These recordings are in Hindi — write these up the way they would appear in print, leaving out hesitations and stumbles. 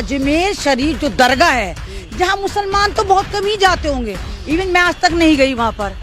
अजमेर शरीफ जो दरगाह है, जहाँ मुसलमान तो बहुत कम ही जाते होंगे, इवन मैं आज तक नहीं गई वहाँ पर।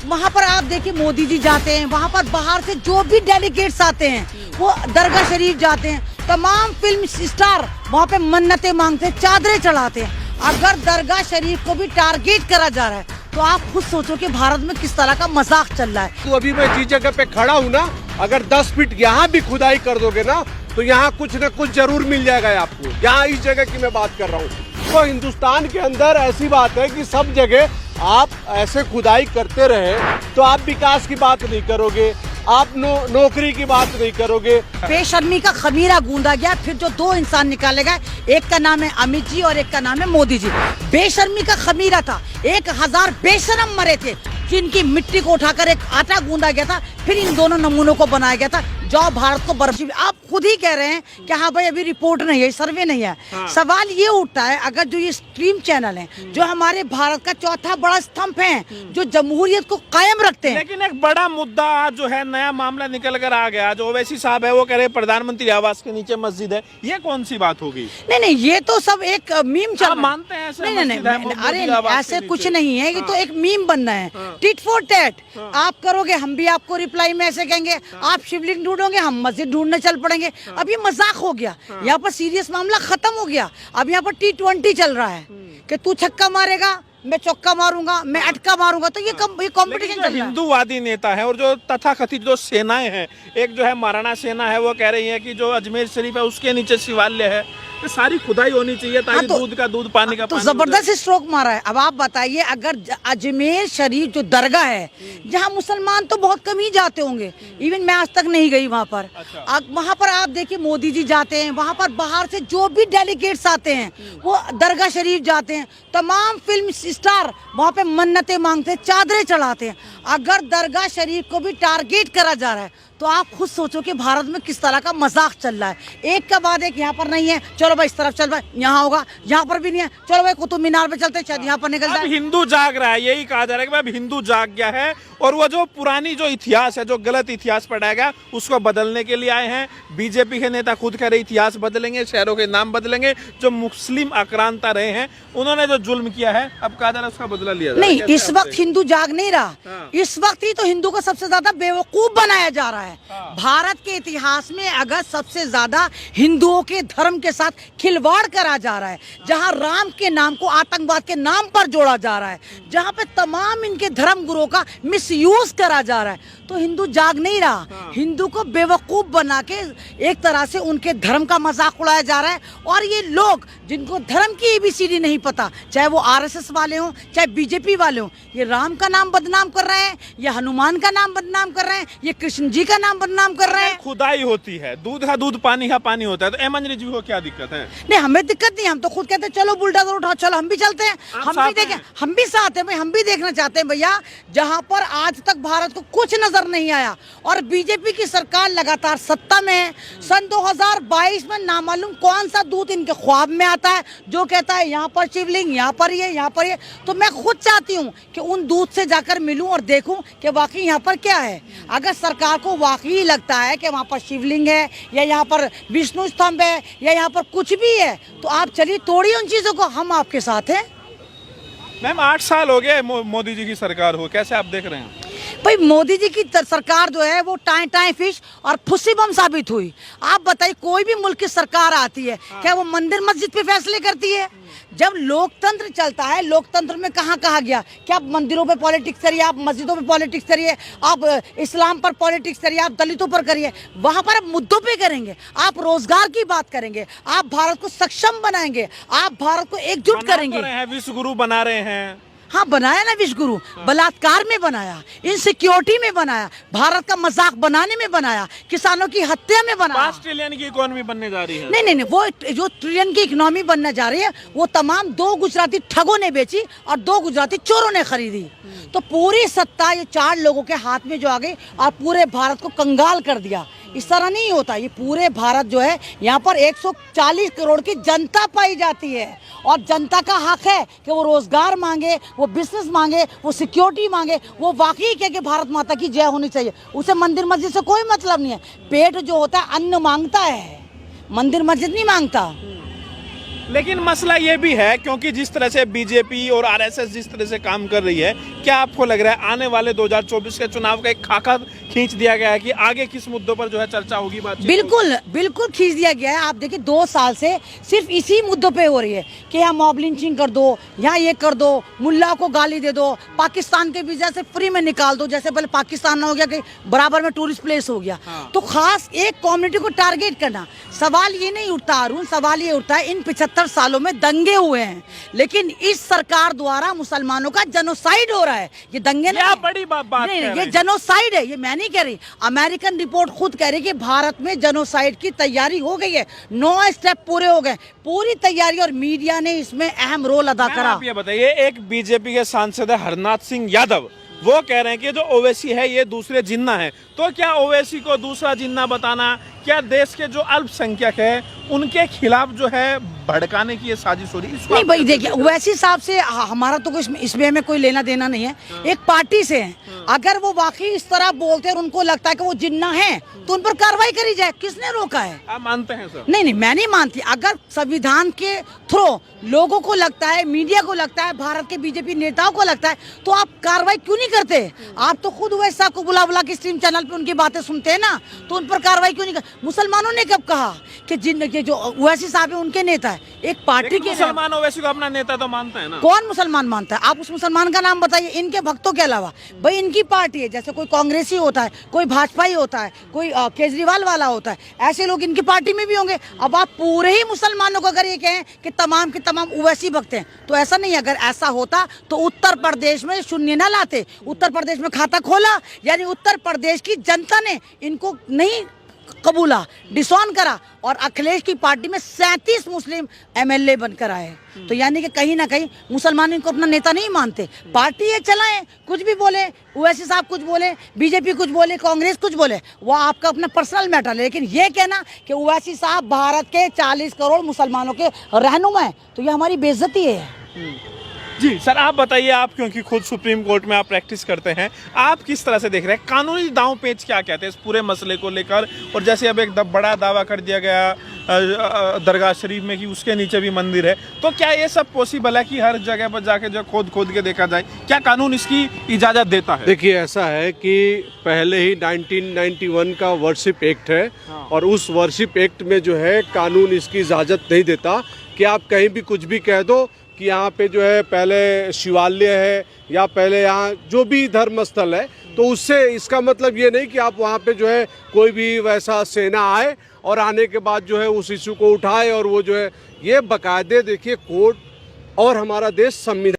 वहाँ पर आप देखिए मोदी जी जाते हैं, वहाँ पर बाहर से जो भी डेलीगेट्स आते हैं वो दरगाह शरीफ जाते हैं। तमाम फिल्म स्टार वहाँ पे मन्नतें मांगते हैं, चादरें चढ़ाते हैं। अगर दरगाह शरीफ को भी टारगेट करा जा रहा है तो आप खुद सोचो कि भारत में किस तरह का मजाक चल रहा है। तो अभी मैं जिस जगह पे खड़ा हूँ ना, अगर 10 फीट यहाँ भी खुदाई कर दोगे ना तो यहाँ कुछ न कुछ जरूर मिल जाएगा आपको। यहाँ इस जगह की मैं बात कर रहा हूँ। तो हिंदुस्तान के अंदर ऐसी बात है कि सब जगह आप ऐसे खुदाई करते रहे तो आप विकास की बात नहीं करोगे, आप नौकरी की बात नहीं करोगे। बेशर्मी का खमीरा गूंदा गया, फिर जो दो इंसान निकाले गए, एक का नाम है अमित जी और एक का नाम है मोदी जी। बेशर्मी का खमीरा था, 1000 बेशरम मरे थे जिनकी मिट्टी को उठाकर एक आटा गूंदा गया था, फिर इन दोनों नमूनों को बनाया गया था जो भारत को बर्फ। आप खुद ही कह रहे हैं कि हाँ भाई अभी रिपोर्ट नहीं है, सर्वे नहीं है। सवाल ये उठता है, अगर जो ये स्ट्रीम चैनल हैं जो हमारे भारत का चौथा बड़ा स्तंभ है, जो जमहूरियत को कायम रखते हैं। लेकिन एक बड़ा मुद्दा आज जो है, नया मामला निकल कर आ गया। जो ओवैसी साहब है वो कह रहे प्रधानमंत्री आवास के नीचे मस्जिद है, ये कौन सी बात होगी? नहीं, ये तो सब एक मीम चल रहा है। मानते हैं ऐसे? नहीं, अरे ऐसे कुछ नहीं है, ये तो एक मीम बनना है, टिट फॉर टैट। आप करोगे हम भी आपको रिप्लाई में ऐसे कहेंगे, आप शिवलिंग ढूंढोगे हम मस्जिद ढूंढने चल पड़ेंगे। अब ये मजाक हो गया, यहाँ पर सीरियस मामला खत्म हो गया। अब यहाँ पर T20 चल रहा है कि तू छक्का मारेगा, मैं चौका मारूंगा, मैं अटका मारूंगा। तो ये कंपटीशन चल रहा है। हिंदूवादी नेता है और जो तथाकथित जो सेनाएं हैं, एक जो है महाराणा सेना है, वो कह रही है कि जो अजमेर शरीफ है उसके नीचे शिवालय है, तो सारी खुदाई होनी चाहिए ताकि दूध का दूध, पानी का पानी। तो जबरदस्त स्ट्रोक मारा है। अब आप बताइए, अगर अजमेर शरीफ जो दरगाह है, जहाँ मुसलमान तो बहुत कम ही जाते होंगे, इवन मैं आज तक नहीं गई वहाँ पर। वहाँ पर आप देखिए मोदी जी जाते हैं, वहाँ पर बाहर से जो भी डेलीगेट्स आते हैं वो दरगाह शरीफ जाते हैं। तमाम फिल्म स्टार वहाँ पे मन्नतें मांगते हैं, चादरें चढ़ाते हैं। अगर दरगाह शरीफ को भी टारगेट करा जा रहा है तो आप खुद सोचो कि भारत में किस तरह का मजाक चल रहा है। एक के बाद एक, यहाँ पर नहीं है चलो भाई इस तरफ चल भाई, यहाँ होगा, यहाँ पर भी नहीं है चलो भाई कुतुब मीनार पे चलते, शायद यहाँ पर निकल जाए। हिंदू जाग रहा है, यही कहा जा रहा है कि भाई हिंदू जाग गया है और वो जो पुरानी जो इतिहास है, जो गलत इतिहास पढ़ाया गया, उसको बदलने के लिए आए हैं। बीजेपी के नेता खुद कह रहे इतिहास बदलेंगे, शहरों के नाम बदलेंगे। जो मुस्लिम आक्रांता रहे हैं, उन्होंने जो जुल्म किया है, अब कहा जा रहा है उसका बदला लिया जाए। नहीं, इस वक्त हिंदू जाग नहीं रहा, इस वक्त ही तो हिंदू को सबसे ज्यादा बेवकूफ बनाया जा रहा है। भारत के इतिहास में अगर सबसे ज्यादा हिंदुओं के धर्म के साथ खिलवाड़ करा जा रहा है, जहां राम के नाम को आतंकवाद के नाम पर जोड़ा जा रहा है, जहां पे तमाम इनके धर्म गुरुओं का मिसयूज करा जा रहा है, तो हिंदू जाग नहीं रहा। हिंदू को बेवकूफ बना के एक तरह से उनके धर्म का मजाक उड़ाया जा रहा है। और ये लोग जिनको धर्म की ABCD नहीं पता, चाहे वो RSS वाले हों, चाहे बीजेपी वाले हों, ये राम का नाम बदनाम कर रहे हैं, ये हनुमान का नाम बदनाम कर रहे हैं, ये कृष्ण जी का नाम बदनाम कर रहे हैं। खुदाई होती है, दूध का दूध, पानी का पानी होता है, तो एमन रिजवी को क्या दिक्कत है? नहीं, हमें दिक्कत नहीं, हम तो खुद कहते हैं चलो बुलडोजर उठाओ, चलो हम भी चलते हैं, हम भी देखें, हम भी साथ हैं भाई, हम भी देखना चाहते हैं भैया। जहां पर आज तक भारत को कुछ नजर नहीं आया और बीजेपी की सरकार लगातार सत्ता में है। सन 2022 में नामालूम कौन सा दूत इनके ख्वाब में आता है जो कहता है यहाँ पर शिवलिंग, यहाँ पर ये, यहाँ पर ये। तो मैं खुद चाहती हूँ कि उन दूत से जाकर मिलूं और देखूं कि वाकई यहाँ पर क्या है। अगर सरकार को वाकई लगता है कि वहाँ पर शिवलिंग है या यहाँ पर विष्णु स्तंभ है या यहाँ पर कुछ भी है, तो आप चलिए तोड़िए उन चीजों को, हम आपके साथ हैं। मैम 8 साल हो गए मोदी जी की सरकार हो, कैसे आप देख रहे हैं? भाई मोदी जी की सरकार जो है वो टाई फिश और फुस्सी बम साबित हुई। आप बताइए, कोई भी मुल्क की सरकार आती है, क्या वो मंदिर मस्जिद पे फैसले करती है? जब लोकतंत्र चलता है, लोकतंत्र में कहाँ कहा गया कि आप मंदिरों पे पॉलिटिक्स करिए, आप मस्जिदों पे पॉलिटिक्स करिए, आप इस्लाम पर पॉलिटिक्स करिए, आप दलितों पर करिए। वहाँ पर आप मुद्दों पे करेंगे, आप रोजगार की बात करेंगे, आप भारत को सक्षम बनाएंगे, आप भारत को एकजुट करेंगे। विश्व गुरु बना रहे हैं। हाँ, बनाया ना विश्व गुरु, बलात्कार में बनाया, इनसिक्योरिटी में बनाया, भारत का मजाक बनाने में बनाया, किसानों की हत्या में बनाया। 5 ट्रिलियन की इकोनॉमी बनने जा रही है। नहीं, वो जो ट्रिलियन की इकोनॉमी बनने जा रही है वो तमाम 2 गुजराती ठगों ने बेची और 2 गुजराती चोरों ने खरीदी। तो पूरी सत्ता ये 4 लोगों के हाथ में जो आ गई और पूरे भारत को कंगाल कर दिया। इस तरह नहीं होता। ये पूरे भारत जो है, यहाँ पर 140 करोड़ की जनता पाई जाती है और जनता का हक है कि वो रोजगार मांगे, वो बिजनेस मांगे, वो सिक्योरिटी मांगे, वो वाकई कहे कि भारत माता की जय होनी चाहिए। उसे मंदिर मस्जिद से कोई मतलब नहीं है। पेट जो होता है अन्न मांगता है, मंदिर मस्जिद नहीं मांगता। लेकिन मसला ये भी है, क्योंकि जिस तरह से बीजेपी और आरएसएस जिस तरह से काम कर रही है, क्या आपको लग रहा है आने वाले 2024 के चुनाव का एक खाका खींच दिया गया है कि आगे किस मुद्दों पर जो है चर्चा होगी, बातचीत बिल्कुल बिल्कुल खींच दिया गया है। आप देखिए 2 साल से सिर्फ इसी मुद्दों पे हो रही है कि यहाँ मॉब लिंचिंग कर दो, यहाँ ये कर दो, मुल्ला को गाली दे दो, पाकिस्तान के वीजा से फ्री में निकाल दो, जैसे पहले पाकिस्तान हो गया कि बराबर में टूरिस्ट प्लेस हो गया। तो खास एक कम्युनिटी को टारगेट करना, सवाल ये नहीं उठता अरुण, सवाल ये उठता है इन 75 सालों में दंगे हुए हैं, लेकिन इस सरकार द्वारा मुसलमानों का जेनोसाइड हो रहा है। ये दंगे क्या बड़ी बात नहीं, ये जेनोसाइड है, ये मैं नहीं कह रही, अमेरिकन रिपोर्ट खुद कह रही कि भारत में जेनोसाइड की तैयारी हो गई है, 9 स्टेप पूरे हो गए, पूरी तैयारी, और मीडिया ने इसमें अहम रोल अदा करा। आप ये बताइए, एक बीजेपी के सांसद है हरनाथ सिंह यादव, वो कह रहे हैं कि जो ओवैसी है ये दूसरे जिन्ना है, तो क्या ओवैसी को दूसरा जिन्ना बताना, क्या देश के जो अल्पसंख्यक है उनके खिलाफ जो है भड़काने की ये साजिश हो रही है? नहीं भाई देखिए, ओवैसी साहब से हमारा तो कुछ इसमें हमें कोई लेना देना नहीं है, एक पार्टी से है। अगर वो वाकई इस तरह बोलते हैं और उनको लगता है कि वो जिन्ना है तो उन पर कार्रवाई करी जाए, किसने रोका है? आप मानते हैं सर? नहीं, मैं नहीं मानती। अगर संविधान के थ्रू लोगों को लगता है, मीडिया को लगता है, भारत के बीजेपी नेताओं को लगता है, तो आप कार्रवाई क्यों नहीं करते? आप तो खुद ओवैसी साहब को बुला बुला के स्ट्रीम चैनल पे उनकी बातें सुनते हैं ना, तो उन पर कार्रवाई क्यों नहीं कर? मुसलमानों ने कब कहा कि जिन के जो ओवैसी साहब है उनके नेता है? एक पार्टी के मुसलमान ओवैसी को अपना नेता तो मानता है ना? कौन मुसलमान मानता है? आप उस मुसलमान का नाम बताइए, इनके भक्तों के अलावा। भाई इनकी पार्टी है, जैसे कोई कांग्रेसी होता है, कोई भाजपाई होता है, कोई केजरीवाल वाला होता है, ऐसे लोग इनकी पार्टी में भी होंगे। अब आप पूरे ही मुसलमानों को अगर ये कहें कि तमाम के तमाम ओवैसी भक्त हैं, तो ऐसा नहीं। अगर ऐसा होता तो उत्तर प्रदेश में शून्य ना लाते, उत्तर प्रदेश में खाता खोला, यानी उत्तर प्रदेश की जनता ने इनको नहीं कबूला, डिसऑन करा, और अखिलेश की पार्टी में 37 मुस्लिम एमएलए बनकर आए। तो यानी कि कहीं ना कहीं मुसलमान इनको अपना नेता नहीं मानते। पार्टी ये चलाएं, कुछ भी बोले, ओवैसी साहब कुछ बोले, बीजेपी कुछ बोले, कांग्रेस कुछ बोले, वो आपका अपना पर्सनल मैटर है। लेकिन ये कहना कि ओवैसी साहब भारत के 40 करोड़ मुसलमानों के रहनुमा है, तो ये हमारी बेइज्जती है। जी सर, आप बताइए, आप क्योंकि खुद सुप्रीम कोर्ट में आप प्रैक्टिस करते हैं, आप किस तरह से देख रहे हैं कानूनी दांव पेच क्या कहते हैं इस पूरे मसले को लेकर? और जैसे अब एक बड़ा दावा कर दिया गया दरगाह शरीफ में कि उसके नीचे भी मंदिर है, तो क्या ये सब पॉसिबल है कि हर जगह पर जाके जो खोद खोद के देखा जाए? क्या कानून इसकी इजाजत देता है? देखिए, ऐसा है कि पहले ही 1991 का वर्शिप एक्ट है, और उस वर्शिप एक्ट में जो है कानून इसकी इजाजत नहीं देता कि आप कहीं भी कुछ भी कह दो कि यहाँ पे जो है पहले शिवालय है या पहले यहाँ जो भी धर्म स्थल है, तो उससे इसका मतलब ये नहीं कि आप वहाँ पे जो है कोई भी वैसा सेना आए और आने के बाद जो है उस इशू को उठाए, और वो जो है ये बाकायदे देखिए कोर्ट और हमारा देश संविधान